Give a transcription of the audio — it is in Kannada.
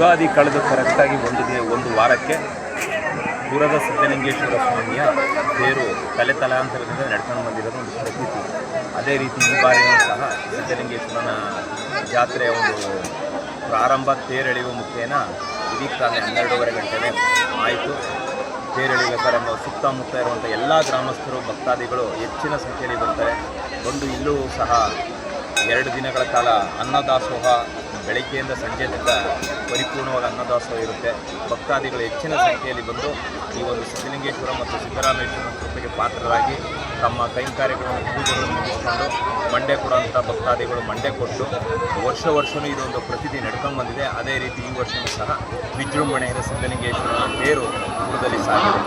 ಯುಗಾದಿ ಕಳೆದು ಕರೆಕ್ಟಾಗಿ ಒಂದು ವಾರಕ್ಕೆ ಪುರದ ಸಿದ್ಧಲಿಂಗೇಶ್ವರ ಸ್ವಾಮಿಯ ತೇರು ತಲೆತಲಾಂತರದಿಂದ ನಡ್ಕೊಂಡು ಬಂದಿರೋದು ಒಂದು ಪ್ರತೀತಿ. ಅದೇ ರೀತಿ ಈ ಬಾರಿಯೂ ಸಹ ಸಿದ್ಧಲಿಂಗೇಶ್ವರನ ಜಾತ್ರೆಯ ಒಂದು ಪ್ರಾರಂಭ ತೇರೆಳೆಯುವ ಮುಖೇನ ಇದೀಗ ತಾನೇ 12:30 ಗಂಟೆಗೆ ಆಯಿತು. ತೇರೆಳೆಯಬೇಕಾದ್ರೆ ಸುತ್ತಮುತ್ತ ಇರುವಂಥ ಎಲ್ಲ ಗ್ರಾಮಸ್ಥರು ಭಕ್ತಾದಿಗಳು ಹೆಚ್ಚಿನ ಸಂಖ್ಯೆಯಲ್ಲಿ ಬರ್ತಾರೆ. ಇಲ್ಲೂ ಸಹ 2 ದಿನಗಳ ಕಾಲ ಅನ್ನದಾಸೋಹ ಬೆಳಗ್ಗೆಯಿಂದ ಸಂಜೆ ತನಕ ಪರಿಪೂರ್ಣವಾಗಿ ಅನ್ನದಾಸೋಹ ಇರುತ್ತೆ. ಭಕ್ತಾದಿಗಳು ಹೆಚ್ಚಿನ ಸಂಖ್ಯೆಯಲ್ಲಿ ಬಂದು ಈ ಒಂದು ಸಿದ್ಧಲಿಂಗೇಶ್ವರ ಮತ್ತು ಸಿದ್ದರಾಮೇಶ್ವರನ ಕೃಪೆಗೆ ಪಾತ್ರರಾಗಿ ತಮ್ಮ ಕೈಂಕಾರ್ಯಗಳನ್ನು ಪೂಜೆಗಳನ್ನು ಮುಗಿಸಿಕೊಂಡು ಮಂಡೆ ಕೊಡುವಂಥ ಭಕ್ತಾದಿಗಳು ಮಂಡೆ ಕೊಟ್ಟು ವರ್ಷವೂ ಇದೊಂದು ಪ್ರತಿದಿನ ನಡ್ಕೊಂಡು ಬಂದಿದೆ. ಅದೇ ರೀತಿ ಈ ವರ್ಷವೂ ಸಹ ವಿಜೃಂಭಣೆಯಿಂದ ಸಿದ್ಧಲಿಂಗೇಶ್ವರನ ತೇರು ಪುರದಲ್ಲಿ ಸಾಗಿದೆ.